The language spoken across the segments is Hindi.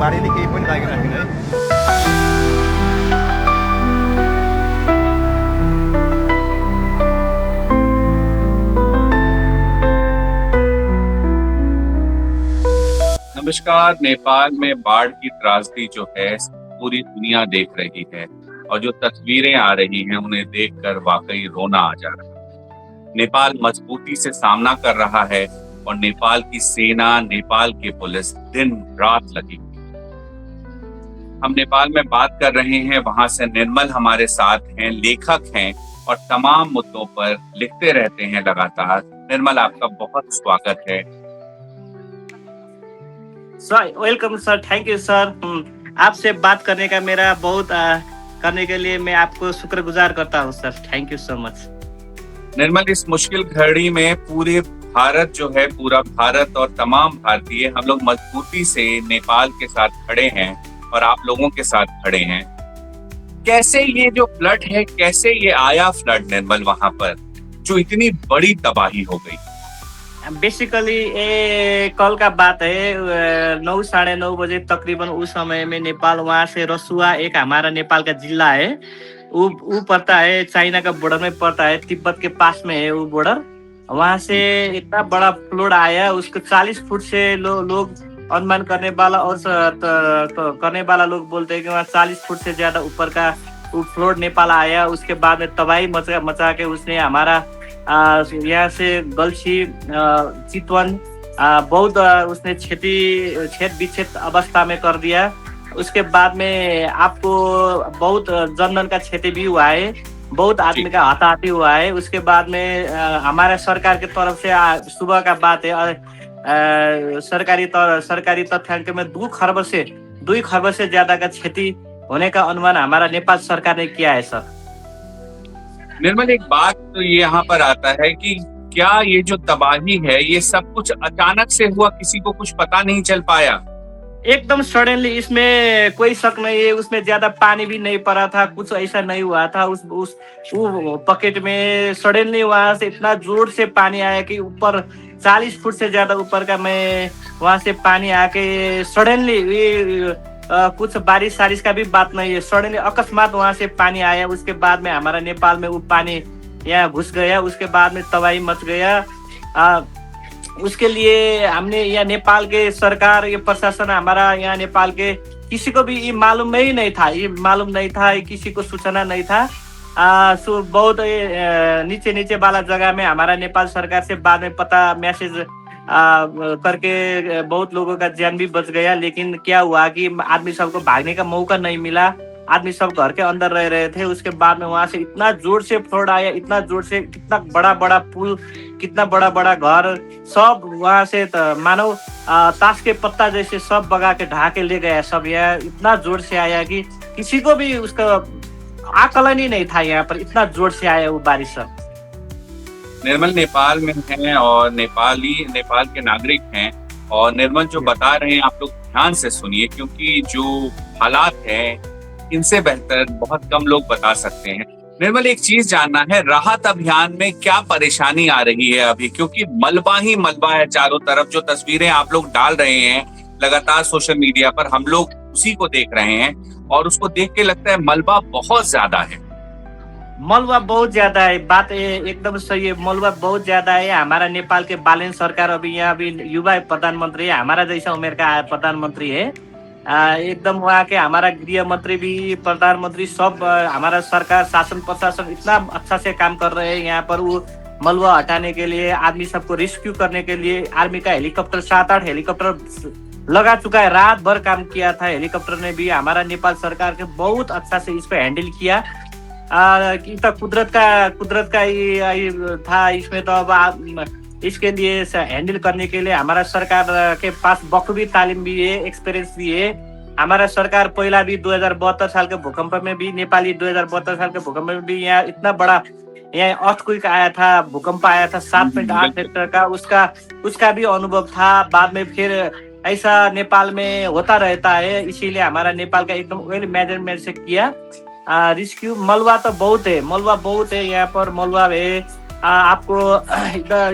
बाढीले केही पनि लागेन थिएन है। नमस्कार। नेपाल में बाढ़ की त्रासदी जो है पूरी दुनिया देख रही है और जो तस्वीरें आ रही हैं उन्हें देखकर वाकई रोना आ जा रहा है। नेपाल मजबूती से सामना कर रहा है और नेपाल की सेना, नेपाल की पुलिस दिन रात लगी हुई है। हम नेपाल में बात कर रहे हैं, वहां से निर्मल हमारे साथ हैं, लेखक हैं और तमाम मुद्दों पर लिखते रहते हैं लगातार। निर्मल, आपका बहुत स्वागत है। Sir welcome sir, thank you sir. आपसे बात करने का मेरा बहुत करने के लिए मैं आपको शुक्रगुजार करता हूँ sir, thank you so much. Nirmal, इस मुश्किल घड़ी में पूरे भारत जो है, पूरा भारत और तमाम भारतीय हम लोग मजबूती से नेपाल के साथ खड़े हैं और आप लोगों के साथ खड़े हैं। कैसे ये जो फ्लड है, कैसे ये आया फ्लड निर्मल वहां पर जो इतनी बड़ी तबाही हो गई? बेसिकली ये कल का बात है, 9 साढ़े 9 बजे तकरीबन उस समय में नेपाल, वहाँ से रसुआ एक हमारा नेपाल का जिला है, वो पड़ता है चाइना का बॉर्डर में पड़ता है, तिब्बत के पास में है वो बॉर्डर। वहाँ से इतना बड़ा फ्लड आया, उसको 40 फुट से लोग अनुमान करने वाला और करने वाला लोग बोलते हैं कि वहाँ 40 फुट से ज्यादा ऊपर का वो फ्लड नेपाल आया। उसके बाद में तबाही मचा के उसने हमारा यहाँ से गल्छी, चितवन बहुत उसने छेद विच्छेद अवस्था में कर दिया। उसके बाद में आपको बहुत जनधन का क्षति भी हुआ है, बहुत आदमी का हताहती हुआ है। उसके बाद में हमारे सरकार की तरफ से सुबह का बात है, सरकारी तथ्यांक में 2 खरब से ज्यादा का क्षति होने का अनुमान हमारा नेपाल सरकार ने किया है सर। निर्मल, एक बात तो ये यहाँ पर आता है कि क्या ये जो तबाही है ये सब कुछ अचानक से हुआ, किसी को कुछ पता नहीं चल पाया? एकदम सडनली, इसमें कोई शक नहीं है। उसमें ज्यादा पानी भी नहीं पड़ा था, कुछ ऐसा नहीं हुआ था। उस पॉकेट में सडनली वहां से इतना जोर से पानी आया कि ऊपर 40 फुट से ज्यादा ऊपर का मैं वहां से पानी आके सडनली कुछ बारिश का भी बात नहीं है, सडनली अकस्मात वहां से पानी आया। उसके बाद में हमारा नेपाल में वो पानी यहाँ घुस गया, उसके बाद में तबाही मच गया। उसके लिए हमने यहाँ नेपाल के सरकार, ये प्रशासन हमारा यहाँ नेपाल के किसी को भी ये मालूम ही नहीं था, किसी को सूचना नहीं था। बहुत नीचे वाला जगह में हमारा नेपाल सरकार से बाद में पता मैसेज करके बहुत लोगों का जान भी बच गया। लेकिन क्या हुआ कि आदमी सबको भागने का मौका नहीं मिला, आदमी सब घर के अंदर रह रहे थे। उसके बाद में वहां से इतना जोर से फ्लड आया, इतना जोर से, कितना बड़ा पुल, कितना बड़ा घर, सब वहां से मानो ताश के पत्ता जैसे सब बगा के ढहा के ले गया सब। यहाँ इतना जोर से आया कि किसी को भी उसका आकलन ही नहीं था, यहाँ पर इतना जोर से आया वो बारिश सब। निर्मल नेपाल में हैं और नेपाल के नागरिक हैं, और निर्मल जो बता रहे हैं आप लोग ध्यान से सुनिए, क्योंकि जो हालात हैं इनसे बेहतर बहुत कम लोग बता सकते हैं। निर्मल, एक चीज जानना है, राहत अभियान में क्या परेशानी आ रही है अभी? क्योंकि मलबा ही मलबा है चारों तरफ। जो तस्वीरें आप लोग डाल रहे हैं लगातार सोशल मीडिया पर, हम लोग उसी को देख रहे हैं और उसको देख के लगता है मलबा बहुत ज्यादा है। मलबा बहुत ज्यादा है, बात एकदम सही है, मलबा बहुत ज्यादा है। हमारा नेपाल के बालेन सरकार अभी यहाँ अभी युवा प्रधानमंत्री है, हमारा जैसा उम्र का प्रधानमंत्री है। एकदम वहाँ के हमारा गृह मंत्री भी, प्रधानमंत्री, सब हमारा सरकार, शासन प्रशासन इतना अच्छा से काम कर रहे हैं यहाँ पर। वो मलबा हटाने के लिए, आदमी सबको रेस्क्यू करने के लिए आर्मी का हेलीकॉप्टर 7-8 हेलीकॉप्टर लगा चुका है, रात भर काम किया था। हेलीकॉप्टर ने भी हमारा नेपाल सरकार के बहुत अच्छा से इसको हैंडल किया। कुदरत का ही था इसमें, तो अब इसके लिए हैंडल करने के लिए हमारा सरकार के पास बखूबी तालीम भी है, एक्सपीरियंस भी है। हमारा सरकार पहला भी 2072 साल के भूकंप में भी, नेपाली 2072 साल के भूकंप में भी यहाँ इतना बड़ा यहाँ अर्थक्वेक आया था, भूकंप आया था 7.8 रिक्टर का, उसका भी अनुभव था। बाद में फिर ऐसा नेपाल में होता रहता है, इसीलिए हमारा नेपाल का एकदम वेल मैनेजमेंट से किया रेस्क्यू। मलबा तो बहुत है यहाँ पर, मलबा है। आपको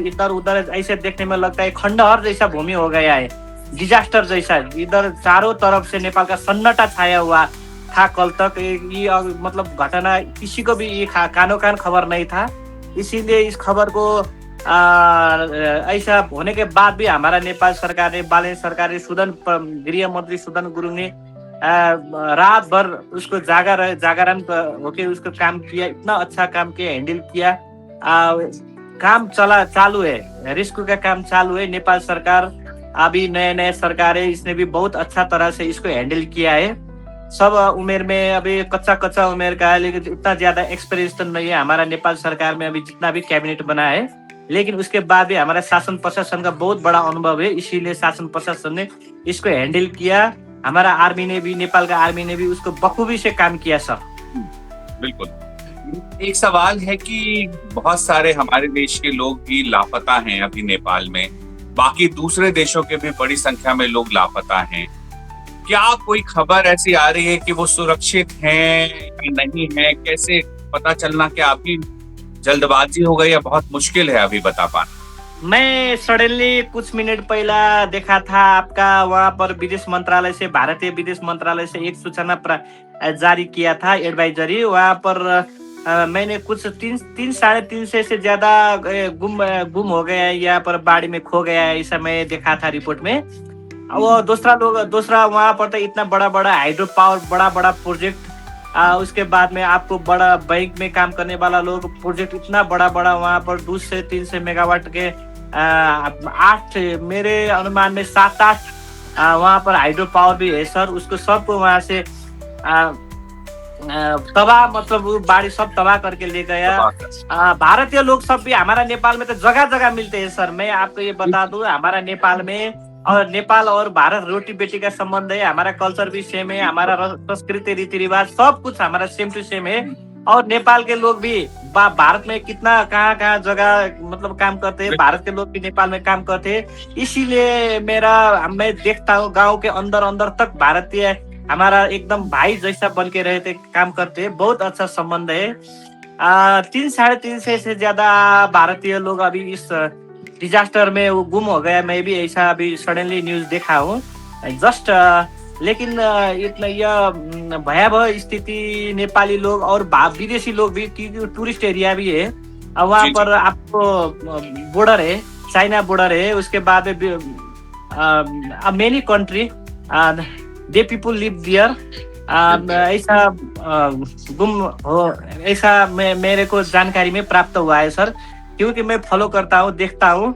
इधर उधर ऐसे देखने में लगता है खंडहर जैसा भूमि हो गया है। डिजास्टर जैसा, इधर चारों तरफ से नेपाल का सन्नाटा छाया हुआ था कल तक। ये मतलब घटना किसी को भी ये कानो कान खबर नहीं था। इसीलिए इस खबर को ऐसा होने के बाद भी हमारा नेपाल सरकार ने, बालेन सरकार ने, गृह मंत्री सुदन गुरुङ ने रात भर उसको जागरण होके उसको काम किया, इतना अच्छा काम किया, हैंडल किया। काम चालू है, रेस्क्यू का काम चालू है। नेपाल सरकार अभी नया सरकार है, इसने भी बहुत अच्छा तरह से इसको हैंडल किया है। सब उम्र में अभी कच्चा उम्र का है, लेकिन इतना ज्यादा एक्सपीरियंस तो नहीं है हमारा नेपाल सरकार में अभी जितना भी कैबिनेट बना है। लेकिन उसके बाद भी हमारा शासन प्रशासन का बहुत बड़ा अनुभव है, इसीलिए शासन प्रशासन ने इसको हैंडल किया। हमारा आर्मी ने भी, नेपाल का आर्मी ने भी उसको बखूबी से काम किया सर। बिल्कुल। एक सवाल है कि बहुत सारे हमारे देश के लोग भी लापता हैं अभी नेपाल में, बाकी दूसरे देशों के भी बड़ी संख्या में लोग लापता हैं। क्या कोई खबर ऐसी आ रही है कि वो सुरक्षित हैं या नहीं है? कैसे पता चलना? क्या अभी जल्दबाजी हो गई या बहुत मुश्किल है अभी बता पाना? मैं सडनली कुछ मिनट पहला देखा था आपका वहाँ पर विदेश मंत्रालय से, भारतीय विदेश मंत्रालय से एक सूचना जारी किया था, एडवाइजरी। वहाँ पर मैंने कुछ 300-350 से ज्यादा गुम हो गया है, यहाँ पर बाढ़ में खो गया है, ऐसा मैं देखा था रिपोर्ट में। वो दूसरा वहाँ पर तो इतना बड़ा हाइड्रो पावर, बड़ा प्रोजेक्ट, उसके बाद में आपको बड़ा बैंक में काम करने वाला लोग, प्रोजेक्ट इतना बड़ा वहाँ पर 200 से 300 मेगावाट के 8, मेरे अनुमान में 7-8 वहाँ पर हाइड्रो पावर भी है सर। उसको सबको वहाँ से तबाह, मतलब बाढ़ी सब तबाह करके ले गया। भारतीय लोग सब भी हमारा नेपाल में तो जगह मिलते हैं सर। मैं आपको ये बता दूं, हमारा नेपाल में और नेपाल और भारत रोटी बेटी का संबंध है। हमारा कल्चर भी सेम है, हमारा संस्कृति, रीति रिवाज सब कुछ हमारा सेम टू सेम है। और नेपाल के लोग भी भारत में कितना कहाँ जगह मतलब काम करते हैं, भारत के लोग भी नेपाल में काम करते हैं। इसीलिए मैं देखता हूँ गाँव के अंदर तक भारतीय हमारा एकदम भाई जैसा बन के रहते, काम करते हैं। बहुत अच्छा संबंध है। 300-350 से ज्यादा भारतीय लोग अभी इस डिजास्टर में वो गुम हो गया। मैं भी ऐसा अभी सडनली न्यूज देखा हूँ जस्ट। लेकिन इतना यह भयावह स्थिति नेपाली लोग और विदेशी लोग भी, टूरिस्ट एरिया भी है वहाँ पर। आपको बॉर्डर है, चाइना बॉर्डर है, उसके बाद मेनी कंट्री दे पीपुल लिव दियर। ऐसा गुम हो, ऐसा मेरे को जानकारी में प्राप्त हुआ है सर, क्योंकि मैं फॉलो करता हूँ, देखता हूँ।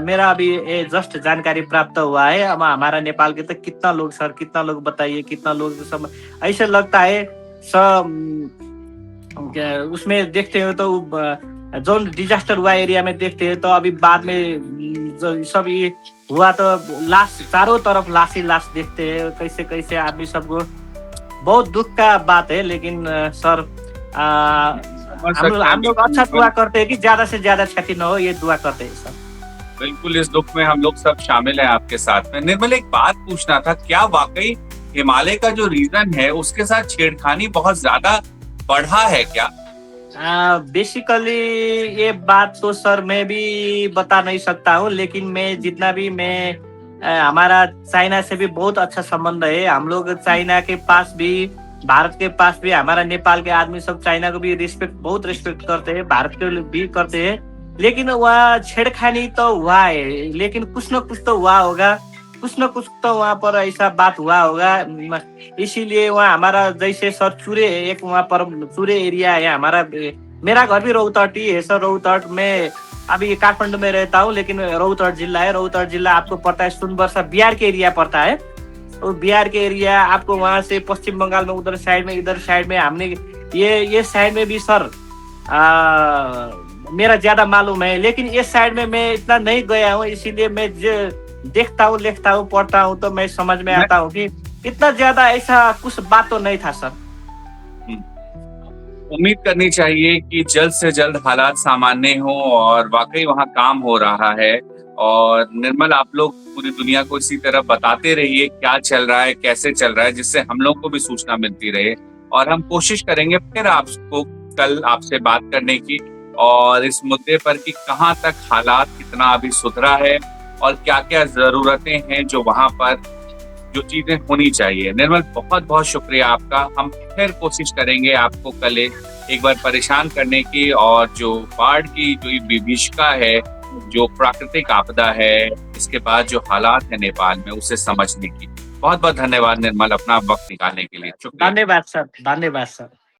मेरा अभी जस्ट जानकारी प्राप्त हुआ है। अब हमारा नेपाल के तो कितना लोग सर, कितना लोग बताइए, कितना लोग सब ऐसे लगता है सब। उसमें देखते हो तो जो डिजास्टर हुआ एरिया में देखते हैं तो अभी बाद में सब ये हुआ तो लाश, चारों तरफ लाश ही लाश देखते हैं, कैसे आदमी सबको। बहुत दुख का बात है। लेकिन सर हम लोग अच्छा दुआ करते हैं कि ज्यादा से ज्यादा क्षति न हो, ये दुआ करते हैं सर। बिल्कुल, इस दुख में हम लोग सब शामिल हैं आपके साथ में। निर्मल, एक बात पूछना था, क्या वाकई हिमालय का जो रीजन है उसके साथ छेड़खानी बहुत ज्यादा बढ़ा है क्या? बेसिकली ये बात तो सर मैं भी बता नहीं सकता हूँ, लेकिन मैं जितना भी हमारा चाइना से भी बहुत अच्छा संबंध है। हम लोग चाइना के पास भी, भारत के पास भी, हमारा नेपाल के आदमी सब चाइना को भी बहुत रिस्पेक्ट करते हैं, भारत के भी करते हैं। लेकिन वहाँ छेड़खानी तो हुआ है, लेकिन कुछ न कुछ तो हुआ होगा, कुछ न कुछ तो वहाँ पर ऐसा बात हुआ होगा। इसीलिए वहाँ हमारा जैसे सर चूरे, एक वहाँ पर चूरे एरिया है हमारा। मेरा घर भी रौतहटी है सर। रौतहट में अभी काठमांडू में रहता हूँ, लेकिन रौतहट जिला है। रौतहट जिला आपको पता है सुनबरसा बिहार के एरिया पड़ता है। तो बिहार के एरिया आपको वहां से पश्चिम बंगाल में उधर साइड में, इधर साइड में हमने ये साइड में भी सर मेरा ज्यादा मालूम है। लेकिन इस साइड में मैं इतना नहीं गया हूँ, इसीलिए मैं देखता हूँ, लिखता हूँ, पढ़ता हूँ तो मैं समझ में आता हूँ कि इतना ज्यादा ऐसा कुछ बात तो नहीं था सर। उम्मीद करनी चाहिए कि जल्द से जल्द हालात सामान्य हो और वाकई वहाँ काम हो रहा है। और निर्मल, आप लोग पूरी दुनिया को इसी तरह बताते रहिए क्या चल रहा है, कैसे चल रहा है, जिससे हम लोग को भी सूचना मिलती रहे। और हम कोशिश करेंगे फिर आपको कल आपसे बात करने की, और इस मुद्दे पर कि कहाँ तक हालात कितना अभी सुधरा है और क्या क्या जरूरतें हैं जो वहां पर जो चीजें होनी चाहिए। निर्मल, बहुत बहुत शुक्रिया आपका। हम फिर कोशिश करेंगे आपको कल एक बार परेशान करने की, और जो बाढ़ की जो विभीषिका है, जो प्राकृतिक आपदा है, इसके बाद जो हालात है नेपाल में, उसे समझने की। बहुत बहुत धन्यवाद निर्मल, अपना वक्त निकालने के लिए। शुक्रिया। धन्यवाद सर, धन्यवाद सर।